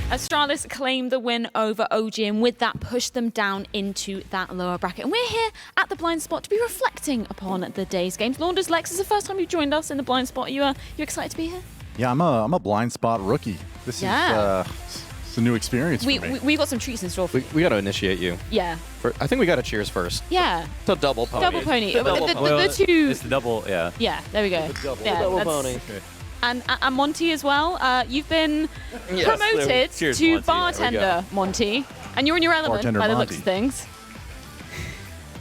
Astralis claimed the win over OG, and with that pushed them down into that lower bracket. And we're here at the blind spot to be reflecting upon the day's games. Launders, Lex, is the first time you've joined us in the blind spot. Are you excited to be here? Yeah, I'm a blind spot rookie. This is it's a new experience for me. We got some treats in store for you. We got to initiate you. Yeah. I think we got to cheers first. Yeah. The double pony. Double pony. Well, the two. It's the double, yeah. Yeah, there we go. Double pony. Okay. And Monty as well. You've been promoted Cheers, to Monty. bartender, Monty. And you're in your element Bartender by the Monty. looks of things.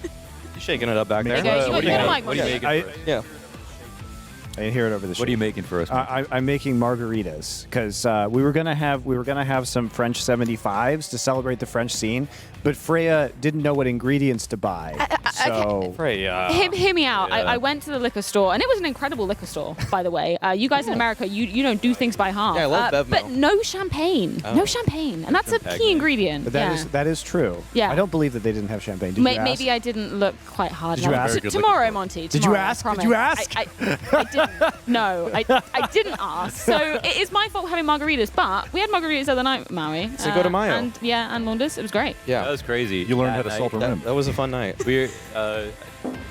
You shaking it up back there? There you go. You got a mic, What are you Monty. making for us? Yeah. I can hear it over the show. What are you making for us? I'm making margaritas because we were gonna have some French 75s to celebrate the French scene, but Freya didn't know what ingredients to buy. So Freya. Hear me out. Yeah. I went to the liquor store, and it was an incredible liquor store, by the way. You guys in America, you don't do things by half. Yeah, I love Bev But milk. no champagne. No champagne. And that's a key ingredient. but yeah. that is true. Yeah. I don't believe that they didn't have champagne. Did you ask? Maybe I didn't look quite hard Did you enough. ask? Very good Tomorrow, liquor store. Monty. Did you tomorrow, I ask? Did promise. you ask? I didn't. No, I didn't ask. So it is my fault having margaritas, but we had margaritas the other night, Maui. Cinco de Mayo. And Launders. It was great. Yeah. That was crazy. You learned how to That salt a night- rim. That was a fun night.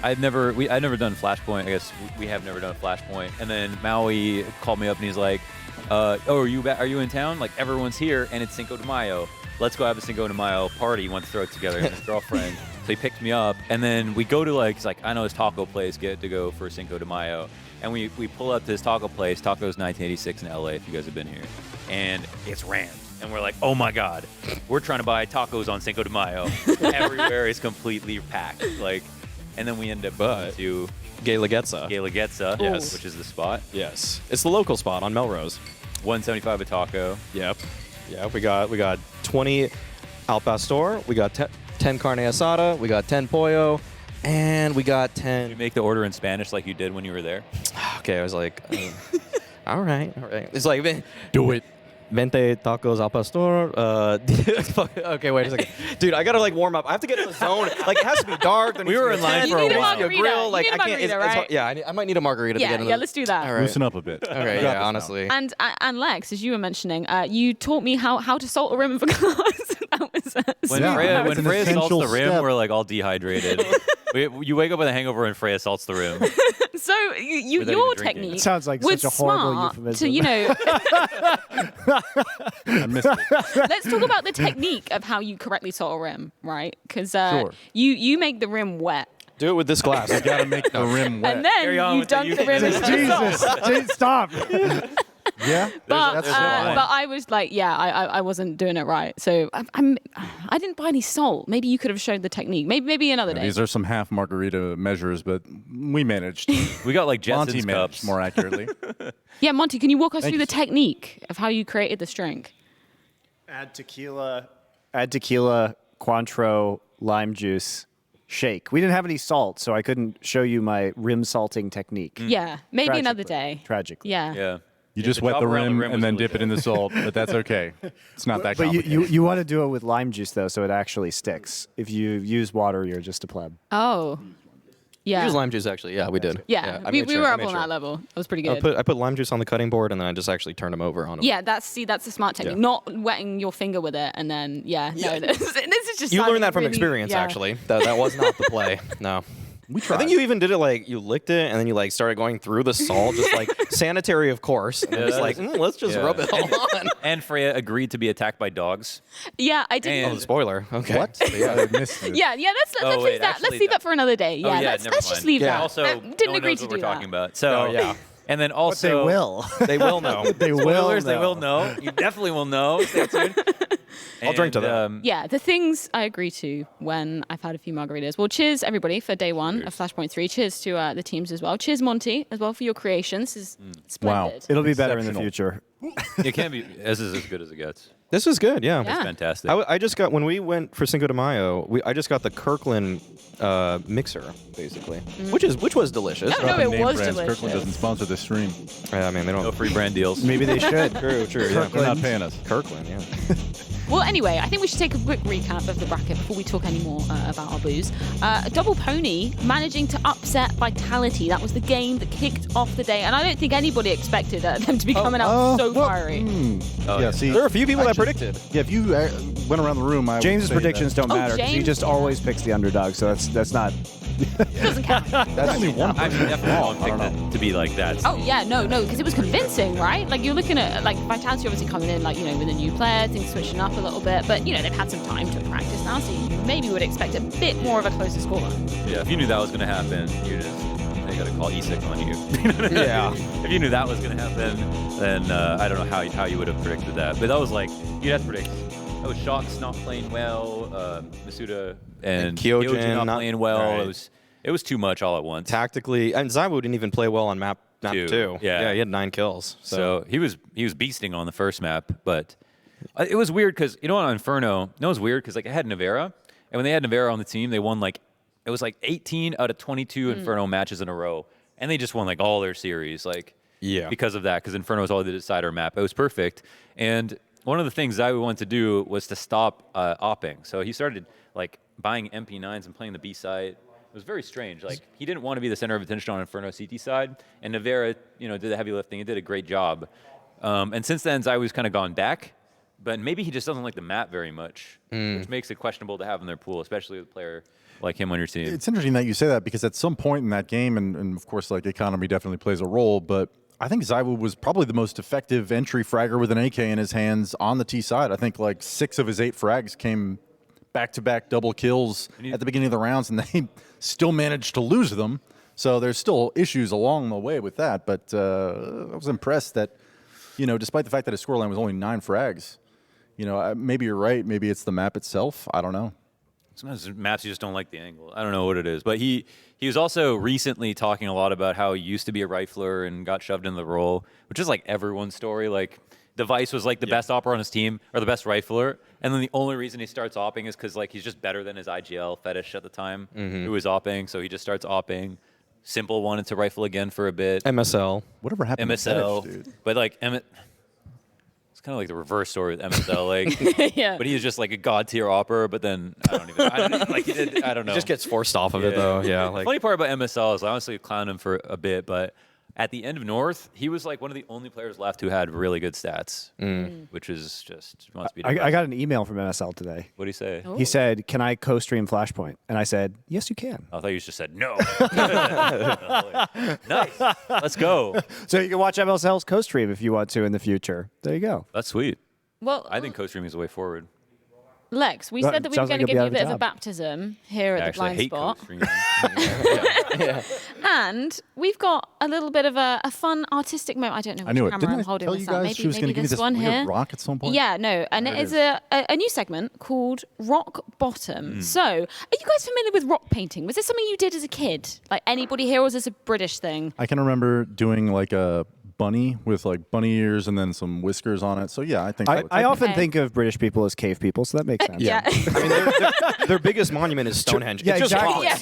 I'd never done Flashpoint. I guess we have never done Flashpoint. And then Maui called me up and he's like, "Oh, are you in town? Like everyone's here, and it's Cinco de Mayo. Let's go have a Cinco de Mayo party. He wants to throw it together with his girlfriend." So he picked me up, and then we go to he's like, I know his taco place. Get to go for Cinco de Mayo, and we pull up to his taco place. Taco's 1986 in LA. If you guys have been here, and it's rammed. And we're like, oh my God, we're trying to buy tacos on Cinco de Mayo. Everywhere is completely packed. And then we end up going to Gay Lagetza. yes, which is the spot. Yes. It's the local spot on Melrose. $175 a taco. Yep. Yeah, we got 20 al pastor, we got 10 carne asada, we got 10 pollo, and we got 10. You make the order in Spanish like you did when you were there. Okay, I was like, all right. It's like, Do it. 20 tacos al pastor. Okay, wait a second. Dude, I gotta warm up. I have to get in the zone. It has to be dark. We were in line for a while. You need a grill. margarita. You need a margarita, right? Yeah, I might need a margarita to get in Yeah, let's do that. All right. Loosen up a bit. Okay, We got this yeah, now. honestly. And Lex, as you were mentioning, you taught me how to salt a rim of a glass. That was When Yeah, Freya, it's an salts essential the rim, step. we're all dehydrated. You wake up with a hangover and Freya salts the rim. so your Without even drinking. technique It sounds like was such a horrible smart euphemism. to I missed it. let's talk about the technique of how you correctly salt a rim, right? Because Sure. you make the rim wet, Do it with this glass. You gotta make the rim wet. and then Carry on you with the dunk the rim euphemism. into the salt. Jesus, stop. Yeah. But there's a line. but I was like, I wasn't doing it right. So I didn't buy any salt. Maybe you could have showed the technique. Maybe another day. These are some half margarita measures, but we managed. We got Monty Jetson's managed, cups. more accurately. Yeah, Monty, can you walk us Thank through you, the technique of how you created this drink? Add tequila, Cointreau, lime juice, shake. We didn't have any salt, so I couldn't show you my rim salting technique. Yeah, maybe another Tragically. day. Tragically. Yeah. Yeah. You just the wet top the around rim was and then really dip it in the salt, but that's okay. It's not that But complicated. you want to do it with lime juice, though, so it actually sticks. If you use water, you're just a pleb. Oh. Yeah. Use lime juice, actually. Yeah, we did. Yeah, I we made sure- were I up made on sure. that level. It was pretty good. I put lime juice on the cutting board, and then I just actually turned them over on them. Yeah, that's the smart technique. Yeah. Not wetting your finger with it and then no, this is just You sounding learned that from really- experience, yeah. actually. That was not the play. No. We I tried. think you even did it you licked it and then you started going through the salt, just sanitary, of course. And Yeah, just that let's just yeah. rub it all on. And Freya agreed to be attacked by dogs. Yeah, I didn't. And- Oh, the spoiler. Okay. What? I missed it. Yeah, let's Oh, leave wait, that. actually, Let's leave that for another day. Yeah, yeah, let's never just mind. leave Yeah. that. Also, didn't no one agree knows to what do we're that. talking about. So Oh, yeah. And then also But they will. They will know. They will. Spoilers, they know. will know. You definitely will know. Stay tuned. I'll drink to that. Yeah, the things I agree to when I've had a few margaritas. Well, cheers everybody for day one of Flashpoint 3. Cheers to the teams as well. Cheers Monty as well for your creations. This is splendid. It'll be better in the Exceptional. future. It can be. This is as good as it gets. This was good, yeah. Yeah. It's fantastic. I just got, when we went for Cinco de Mayo, I just got the Kirkland mixer, basically, which was delicious. No, Dropping it name was brands. delicious. Kirkland doesn't sponsor this stream. I mean, they don't. No free brand deals. Maybe they should. True, yeah. They're not paying us. Kirkland, yeah. Well, anyway, I think we should take a quick recap of the bracket before we talk any more about our booze. Double Pony managing to upset Vitality. That was the game that kicked off the day, and I don't think anybody expected them to be coming out so fiery. See, There are a few people that predicted. Yeah, if you went around the room, I would James's say predictions don't Oh, matter because he James, just yeah. always picks the underdog, so that's not. Doesn't count. that's only one. I mean, definitely picked it to be like that. Oh yeah, no, because it was convincing, right? Like you're looking at like Vitality obviously coming in, like with a new player, things switching up a little bit, but they've had some time to practice now, so you maybe would expect a bit more of a closer scoreline. Yeah, if you knew that was going to happen, you got to call ESIC on you. You know what I mean? Yeah. If you knew that was going to happen, then I don't know how you would have predicted that. But that was like, you'd have to predict. Oh, Shock's not playing well. Masuda and Kyojin not playing well. Right. It was too much all at once. Tactically, and Zywo didn't even play well on map 2. Yeah. He had 9 kills. So he was beasting on the first map, but it was weird because on Inferno, it was weird because like it had Navera, and when they had Navera on the team, they won it was 18 out of 22 Inferno matches in a row, and they just won like all their series because of that, because Inferno was all the decider map. It was perfect, and one of the things Zywo wanted to do was to stop opping. So he started like buying MP9s and playing the B side. It was very strange. Like he didn't want to be the center of attention on Inferno CT side, and Navera, did the heavy lifting. He did a great job. And since then, Zywo's kind of gone back, but maybe he just doesn't like the map very much, which makes it questionable to have in their pool, especially with a player like him on your team. It's interesting that you say that because at some point in that game, and of course, like economy definitely plays a role, but I think Zywo was probably the most effective entry fragger with an AK in his hands on the T side. I think like 6 of his 8 frags came back-to-back double kills at the beginning of the rounds, and they still managed to lose them. So there's still issues along the way with that. But I was impressed that, despite the fact that his scoreline was only 9 frags, maybe you're right. Maybe it's the map itself. I don't know. Sometimes maps you just don't like the angle. I don't know what it is. But he was also recently talking a lot about how he used to be a rifler and got shoved into the role, which is like everyone's story. Like Device was like the best opper on his team, or the best rifler, and then the only reason he starts opping is because like he's just better than his IGL fetish at the time, who was opping, so he just starts opping. Simple wanted to rifle again for a bit. MSL. Whatever happened to MSL, Fetish, dude? but like it's kind of like the reverse story with MSL. Like, Yeah. but he was just like a god tier opper. But then I don't know. Just gets forced off of it though. Yeah. The funny part about MSL is I honestly clowned him for a bit, but at the end of North, he was like one of the only players left who had really good stats, which is just must be. I got an email from MSL today. What did he say? Oh. He said, "Can I co-stream Flashpoint?" And I said, "Yes, you can." I thought you just said no. Nice. Let's go. So you can watch MSL's co-stream if you want to in the future. There you go. That's sweet. Well, I think co-streaming is the way forward. Lex, we Well, said that we were sounds going like to you'll give be you a out of bit a of a job. baptism here at the Actually, I blind hate spot. co-streaming. And we've got a little bit of a fun artistic moment. I don't know I which knew it. camera Didn't I'm I holding tell this you up. guys Maybe, she was maybe going to give me this this one weird here. rock at some point? Yeah, no, and it is a new segment called Rock Bottom. So, are you guys familiar with rock painting? Was this something you did as a kid? Like anybody here, or was this a British thing? I can remember doing like a bunny with like bunny ears and then some whiskers on it. So yeah, I think I often Okay. think of British people as cave people, so that makes sense. Yeah. I mean, their biggest monument is Stonehenge. Yeah, it's just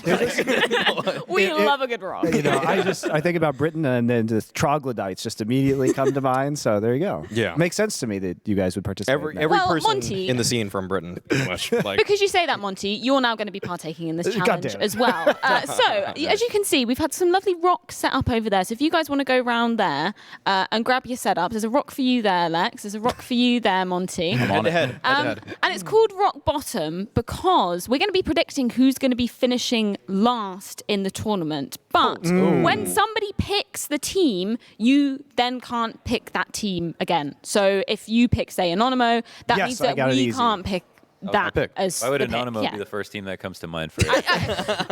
exactly. rocks. We love a good rock. I think about Britain and then the troglodytes just immediately come to mind. So there you go. Yeah. Makes sense to me that you guys would participate. Every in that. person Monty- in the scene from Britain, pretty much. Like, Because you say that, Monty, you're now going to be partaking in this God challenge damn it. as well. As you can see, we've had some lovely rocks set up over there. So if you guys want to go round there and grab your setup, there's a rock for you there, Lex. There's a rock for you there, Monty. head to head. And it's called Rock Bottom because we're going to be predicting who's going to be finishing last in the tournament. But when somebody picks the team, you then can't pick that team again. So if you pick, say, Anonymo, that Yes, means I that got it we easy. can't pick that pick. as Why would the pick, Anonymo yeah. be the first team that comes to mind for you?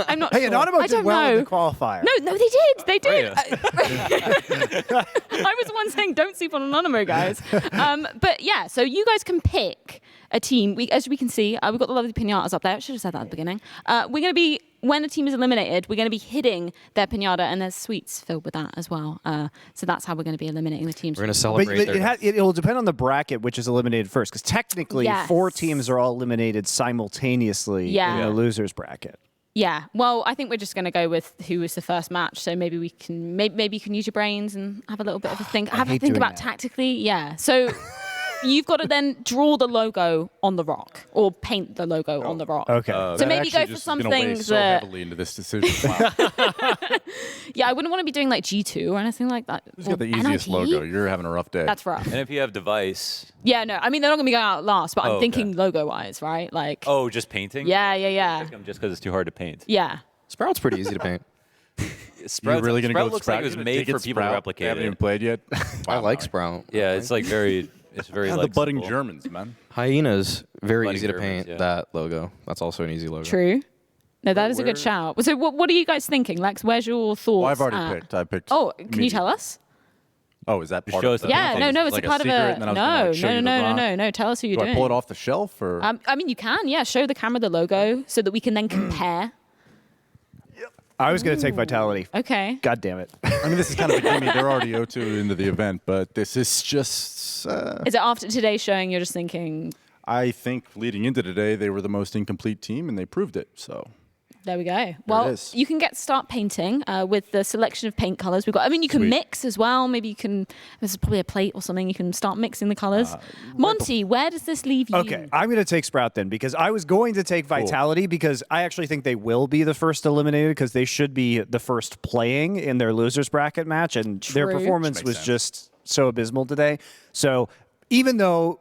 I'm not Hey, sure. Anonymo I did don't well know. in the qualifier. No, they did. They did. yeah. I was the one saying don't sleep on Anonymo, guys. But yeah, so you guys can pick a team. As we can see, we've got the lovely pinatas up there. I should have said that at the beginning. We're going to be, when a team is eliminated, we're going to be hitting their pinata, and there's sweets filled with that as well. So that's how we're going to be eliminating the teams. We're going to But celebrate their it'll depend on the bracket which is eliminated first, because technically Yes. 4 teams are all eliminated simultaneously Yeah. in the losers bracket. Yeah, well, I think we're just going to go with who was the first match. So maybe we can, maybe you can use your brains and have a little bit of a think. Have a hate think doing about that. tactically. Yeah. So you've got to then draw the logo on the rock or paint the logo on the rock. Okay. So That maybe actually go for just is some gonna weigh things so that. heavily into this decision. Wow. Yeah, I wouldn't want to be doing like G2 or anything like that. Who's got the Or easiest NIP? logo? You're having a rough day. That's rough. And if you have device, Yeah, no, I mean they're not gonna be going out last, but I'm Oh, okay. thinking logo-wise, right? Like. oh, just painting. Yeah. Just because it's too hard to paint. Yeah. Sprout's pretty easy to paint. You're really going to go with looks Sprout? like it was You're gonna made take it for people to Sprout? replicate They haven't it. even played yet. I Wow, like Maui. Sprout. Yeah, it's like very. It's very. Yeah, the budding legible. Germans, man. Hyena's very Bloody easy to Germans, paint. yeah. That logo. That's also an easy logo. True. No, that is a good Where- shout. So what are you guys thinking, Lex? Where's your thoughts? Well, I've already at? picked. I picked. Oh, can you medium. tell us? Oh, is that part show of us the the Yeah, thing. no, it's like a part secret, of and a. then I was gonna, like, show you the rock? No. Tell us who you're Do doing. I pull it off the shelf or? I mean, you can. Yeah, show the camera the logo so that we can then compare. I was going to take Vitality. Okay. God damn it. I mean, this is kind of a gimme. They're already 0-2 into the event, but this is just. Is it after today's showing? You're just thinking, I think leading into today, they were the most incomplete team, and they proved it. So. there we go. Well, is. you can start painting with the selection of paint colors we've got. I mean, you can Sweet. mix as well. Maybe you can. This is probably a plate or something. You can start mixing the colors. Monty, where does this leave you? Okay, I'm going to take Sprout then because I was going to take Vitality because I actually think they will be the first eliminated because they should be the first playing in their losers bracket match, and their True. performance Which was makes just so abysmal today. So even though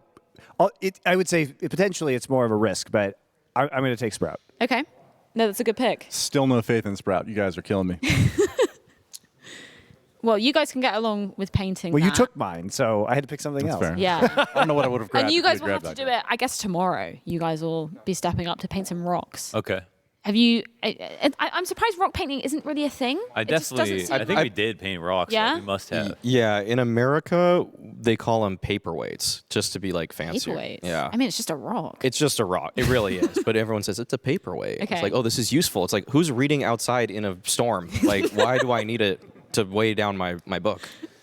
I would say potentially it's more of a risk, but I'm going to take Sprout. Okay. No, that's a good pick. Still no faith in Sprout. You guys are killing me. Well, you guys can get along with painting. Well, you that. took mine, so I had to pick something That's else. fair. Yeah. I don't know what I would have grabbed. And you if we guys will have grabbed to that do guy. it, I guess, tomorrow. You guys will be stepping up to paint some rocks. Okay. Have you? I'm surprised rock painting isn't really a thing. I It just doesn't definitely. seem I think like- we did paint rocks. Yeah? Like we must have. Yeah, in America, they call them paperweights just to be like fancier. Paperweights. Yeah. I mean, it's just a rock. It's just a rock. It really is. But everyone says it's a paperweight. Okay. It's like, oh, this is useful. It's like, who's reading outside in a storm? Like, why do I need it to weigh down my book?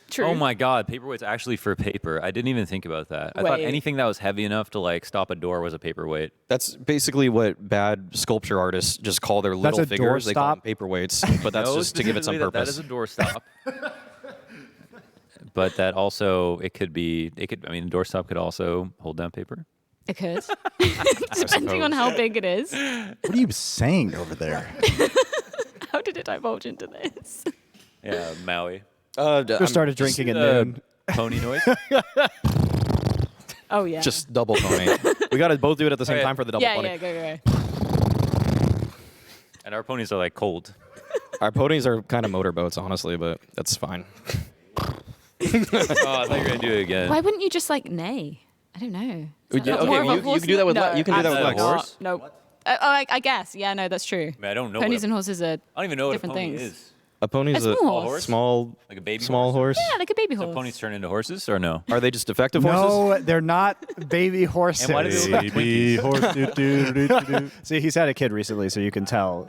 True. Oh my God, paperweight's actually for paper. I didn't even think about that. I thought Wait. anything that was heavy enough to like stop a door was a paperweight. That's basically what bad sculpture artists just call their little a figures. They call them doorstop? paperweights, but that's No, just to give it some specifically purpose. That is a doorstop. But that also, it could be, I mean, a doorstop could also hold down paper. It could, depending on how big it is. What are you saying over there? How did it divulge into this? Yeah, Maui. Just started drinking at noon. Pony noise. Oh yeah. Just double pony. We got to both do it at the same Okay. time for the double yeah, pony. yeah, go. And our ponies are like cold. Our ponies are kind of motorboats, honestly, but that's fine. Oh, I thought you were gonna do it again. Why wouldn't you just like neigh? I don't know. You- Is that okay, more of a you- you horse can do that with no, Le- you can do that with absolutely Lex. not. No. I guess. Yeah, no, that's true. I mean, I don't know. Ponies what and horses are I don't even know what a different pony things. is. A pony's A a small horse. small, Like a baby small horse. Yeah, like a baby Do horse. ponies turn into horses or no? Are they just defective horses? No, they're not baby horses. And why do they look like Baby horse. Do. See, he's had a kid recently, so you can tell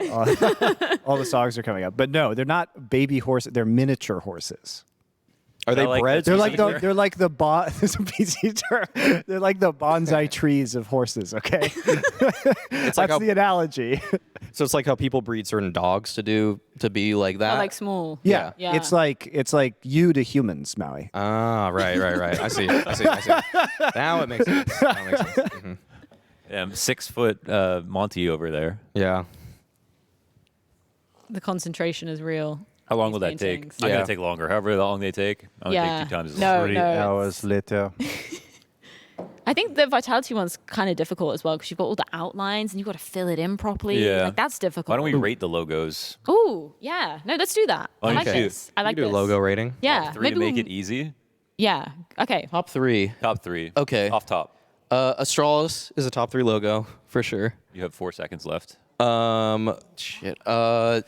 all the songs are coming up. But no, they're not baby horses. They're miniature horses. Are they I like bred? that. They're like Specific the they're like the there's a PC term. They're like the bonsai trees of horses. Okay, It's like that's how, the analogy. so it's like how people breed certain dogs to be like that. Or like small. Yeah, Yeah. it's like you to humans, Maui. Ah, right. I see. Now it makes sense. Now it makes sense. Mhm. Yeah, 6 foot Monty over there. Yeah. The concentration is real. How long will These that take? paintings. I'm Yeah. gonna take longer. However long they take, I'm gonna Yeah. take 2 times as No, long. 3 no, it's- hours later. I think the vitality one's kind of difficult as well because you've got all the outlines and you've got to fill it in properly. Yeah. Like that's difficult. Why don't we rate the logos? Ooh, yeah. No, let's do that. I Why like don't you- this. I like You do this. a logo rating. Yeah. Top 3 to maybe make we'll- it easy. Yeah. Okay. Top 3. Top 3. Okay. Off top. Astralis is a top 3 logo for sure. You have 4 seconds left. Shit. I'll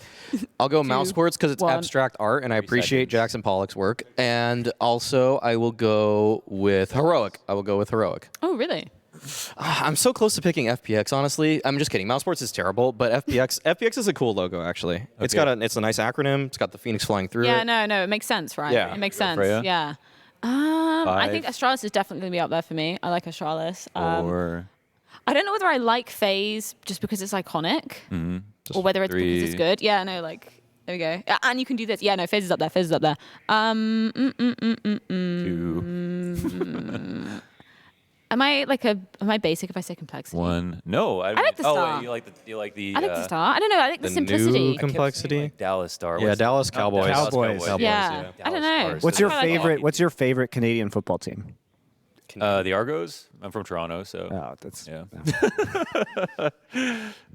go mouse sports because it's 1. abstract art, and I 3 appreciate seconds. Jackson Pollock's work. And also, I will go with heroic. Oh, really? I'm so close to picking FPX. Honestly, I'm just kidding. Mouse sports is terrible, but FPX is a cool logo. Actually, it's a nice acronym. It's got the phoenix flying through Yeah. it. No. It makes sense, right? Yeah. It makes Go sense. Freya? Yeah. I think 5. Astralis is definitely going to be up there for me. I like Astralis. Or I don't know whether I like FaZe just because it's iconic or whether it's because it's 3. good. Yeah, no, like, there we go. And you can do this. Yeah, no, FaZe is up there. 2. Am I basic if I say complexity? One. No, I like the star. wait, you like the. I like the star. I don't know. I like the the simplicity. new I kept saying, complexity. like, Dallas Star. Yeah, Dallas Cowboys. Cowboys. Yeah. I don't know. Stars. What's your I like it. favorite? What's your favorite Canadian football team? The Argos. I'm from Toronto, so. Oh, that's Yeah.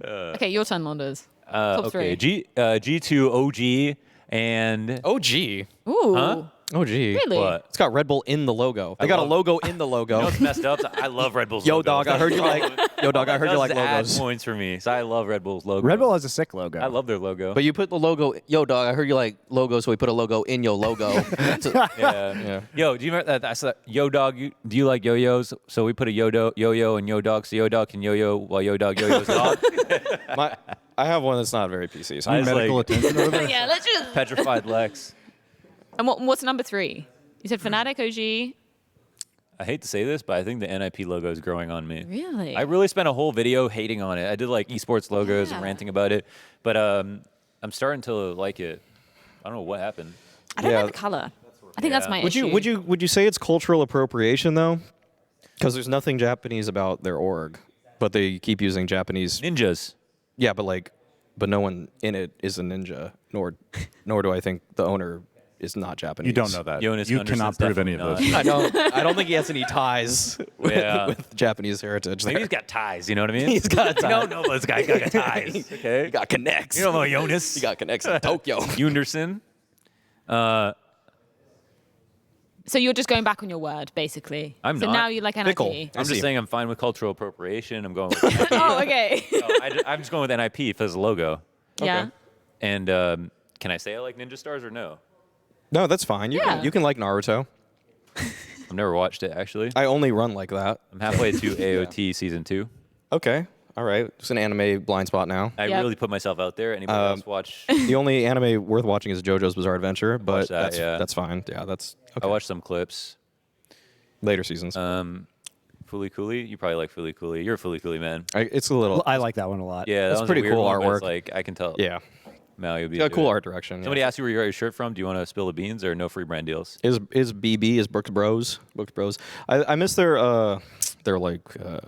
Okay, your turn, Launders. Top Okay. three. G2 OG and. OG. Ooh. Huh? OG. Really? What? It's got Red Bull in the logo. They got a logo in the logo. You know what's messed up? I love Red Bull's Yo, logo. dog, I heard you like. Yo, dog, I heard you like Add logos. points for me. So I love Red Bull's logo. Red Bull has a sick logo. I love their logo. But you put the logo. Yo, dog, I heard you like logo, so we put a logo in your logo. yeah. Yeah. Yo, do you remember that? I said, yo, dog, do you like yo-yos? So we put a yo-yo and yo-dog, so yo-dog can yo-yo while yo-dog yo-yo's dog. I have one that's not very PC. So I was Medical like, attention over there. Yeah, let's just. Petrified Lex. And what's number 3? You said Fnatic, OG. I hate to say this, but I think the NIP logo is growing on me. Really? I really spent a whole video hating on it. I did like esports logos and Yeah. ranting about it, but I'm starting to like it. I don't know what happened. I don't Yeah. like the color. I think that's Yeah. my Would issue. you say it's cultural appropriation though? Because there's nothing Japanese about their org, but they keep using Japanese. Ninjas. Yeah, but no one in it is a ninja. Nor do I think the owner is not Japanese. You don't know that. Jonas You Gundersson's cannot prove any of definitely those. I don't think he has any ties with, Yeah. with Japanese heritage. Maybe there. he's got ties. You know what I mean? He's got You ties. don't know this guy got ties. Okay. He got connects. You know about Jonas? He got connects in Tokyo. Gunderson. So you're just going back on your word, basically. I'm so not. now you like NIP. Fickle. I'm I just see. saying I'm fine with cultural appropriation. I'm going with NIP. Oh, okay. I'm just going with NIP for the logo. Yeah. And can I say I like Ninja Stars or no? No, that's fine. Yeah. You can like Naruto. I've never watched it, actually. I only run like that. I'm halfway to AOT Season 2. Okay. All right. It's an anime blind spot now. I Yep. really put myself out there. Anybody else watch? The only anime worth watching is JoJo's Bizarre Adventure, but that, yeah. that's fine. Yeah, that's okay. I watched some clips. Later seasons. Fooly Cooley? You probably like Fooly Cooley. You're a Fooly Cooley man. It's a little. I like that one a lot. Yeah, That's that one's pretty a weird cool one, but artwork. it's like, I can tell. Yeah. Mal, you'll be It's got into cool it. art direction. Somebody yeah. asked you where you got your shirt from. Do you want to spill the beans or no free brand deals? Is BB is Brooks Bros. Brooks Bros. I miss their like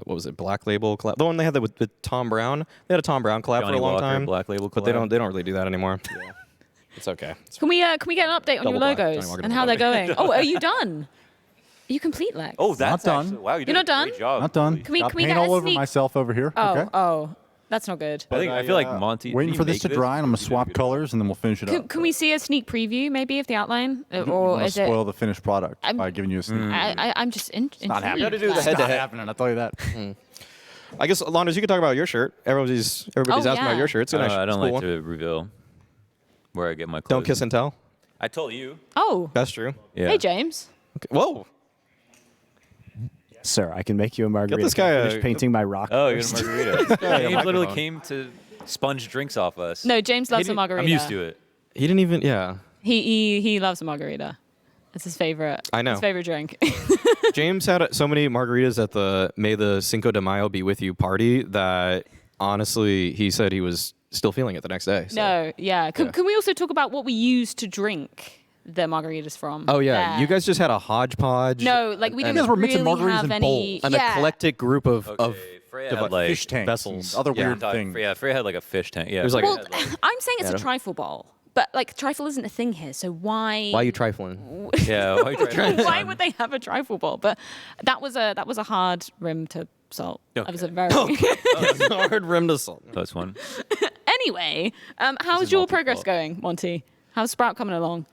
what was it, Black Label collab. The one they had with Tom Brown. They had a Tom Brown collab Johnny for a long Walker, time. Black Label But they collab. don't really do that anymore. Yeah. It's okay. Can we get an update on your Double black. logos Johnny Walker and double how they're black. going? Oh, are you done? Are you complete, Lex? Oh, that's Not done. actually, wow, you did You're not a great done? job. Not done. Can we Got get paint a all over sneak- myself over here. Oh, Okay. oh, that's not good. I feel like Monty. Waiting did for he this make to dry, and I'm gonna You did a swap good job. colors, and then we'll finish it up. Can we see a sneak preview, maybe, of the outline, I don't or wanna is it? spoil the finished product I'm- by giving you a sneak. I'm just intrigued. not happening. You gotta do the Lex. head-to-head. Not happening. I'll tell you that. I guess Londres, you can talk about your shirt. Everybody's Oh, asking yeah. about your shirt. It's a nice, I it's don't a cool like one. to reveal where I get my clothes. Don't kiss and tell. I told you. Oh, That's true. Yeah. hey James. Okay. Whoa. Sir, I can make you a margarita. this guy Can I a- finish painting my rock. Oh, you're first? a margarita. James literally microphone. came to sponge drinks off us. No, James loves a didn't- margarita. I'm used to it. He didn't even. Yeah. He loves a margarita. It's his favorite. I know. His favorite drink. James had so many margaritas at the May the Cinco de Mayo be with you party that honestly he said he was still feeling it the next day. So. No, yeah. Can, Yeah. can we also talk about what we use to drink the margaritas from? Oh yeah, there? you guys just had a hodgepodge. No, like we and- didn't You guys were mixing really margaritas have in any. bowls. an yeah. eclectic group of Okay, Freya devi- had like Fish tanks, vessels. and other Yeah. weird things. Yeah, Freya had like a fish tank. Yeah, It was like- Freya Well, had, like- I'm saying it's a Adam? trifle bowl, but like trifle isn't a thing here. So why? Why are you trifling? yeah. Why, you trying to- Why would they have a trifle bowl? But that was a hard rim to salt. That was a very. Hard rim to salt. Plus one. Anyway, how's is your Monty's progress fault. going, Monty? How's Sprout coming along?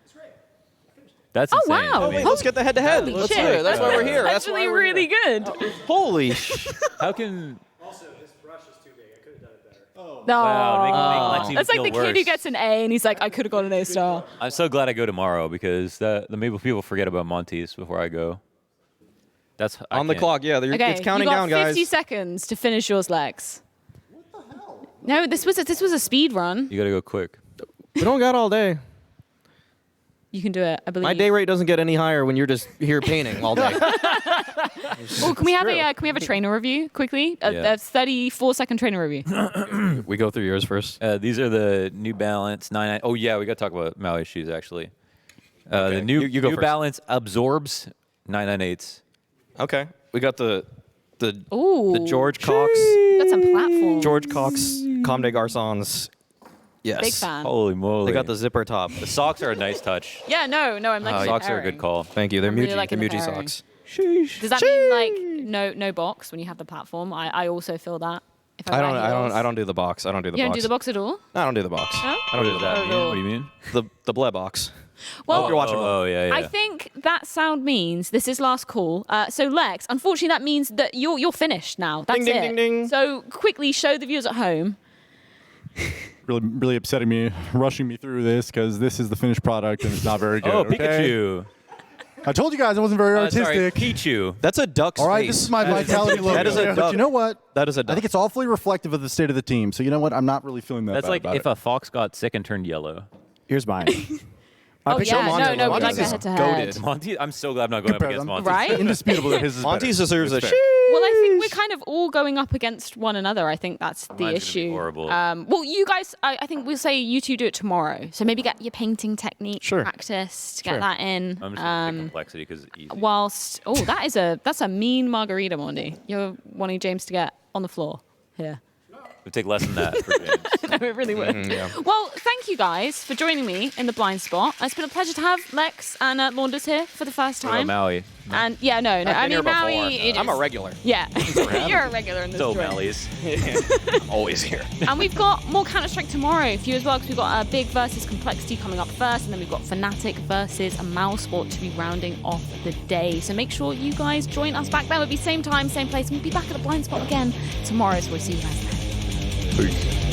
That's Oh, insane. wow. I mean, Let's get the head-to-head. Holy Let's shit. do it. That's why we're here. That's Actually, why we're really here. good. Holy sh! how can? No, Wow, make Lexi that's like feel the kid worse. who gets an A and he's like, I could have got an A star. I'm so glad I go tomorrow because the maybe people forget about Monty's before I go. That's I On the can't- clock, yeah. Okay, It's counting you got down, guys. 50 seconds to finish yours, Lex. What the hell? No, this was a speed run. You gotta go quick. We don't got all day. You can do it, I believe. My day rate doesn't get any higher when you're just here painting all day. Oh, can we have a trainer review quickly? Yeah. A 34-second trainer review. We go through yours first. These are the New Balance 99. Oh yeah, we gotta talk about Maui's shoes actually. Okay, The new you go New first. Balance Absorbs 998s. Okay. We got the Ooh. the George Cox, Got some platforms. George Cox, Comme des Garçons. Yes. Big fan. Holy moly! They got the zipper top. The socks are a nice touch. Yeah, no, I'm like the Socks are a pairing. good call. Thank you. They're I'm really Muji. liking They're the Muji pairing. socks. Does that mean like no box when you have the platform? I also feel that. If I buy heels. don't do the box. I don't do the You box. don't do the box at all? I don't do the box. No? I don't do What the does box. that mean? What do you mean? The ble box. Well, you're watching Oh, yeah. I think that sound means this is last call. So Lex, unfortunately, that means that you're finished now. That's Ding, ding, it. ding, ding. So quickly show the viewers at home. Really upsetting me, rushing me through this because this is the finished product and it's not very good. Oh, okay? Pikachu. I told you guys I wasn't very Sorry, artistic. Pichu. That's a duck's All right, face. this is my vitality logo. that is a But duck. you know what? That is a I duck. think it's awfully reflective of the state of the team. So you know what? I'm not really feeling that That's bad like about if it. a fox got sick and turned yellow. Here's mine. Oh yeah, no, we like Monty's the is head-to-head. goated. Monty, I'm so glad I'm not going up Compare against them. Monty. Right? Indisputable that his is Monty's better. deserves a It's shit. fair. Well, I think we're kind of all going up against one another. I think that's the Mine's gonna be issue. horrible. Well, you guys, I think we'll say you two do it tomorrow. So maybe get your painting technique practiced, get that in. I'm just going to pick complexity because it's easy. Whilst, that's a mean margarita, Monty. You're wanting James to get on the floor here. It would take less than that for James. No, it really would. Well, thank you guys for joining me in the blind spot. It's been a pleasure to have Lex and Launders here for the first What about time. Maui? And yeah, no. I've I been mean, here before. Maui. it I'm a is- regular. Yeah, you're a regular in this So joint. Mally's. Always here. And we've got more Counter-Strike tomorrow for you as well, because we've got a big versus complexity coming up first, and then we've got Fnatic versus a Mouse Sport to be rounding off the day. So make sure you guys join us back there. We'll be same time, same place, and we'll be back at the blind spot again tomorrow. So we'll see you guys then. Peace.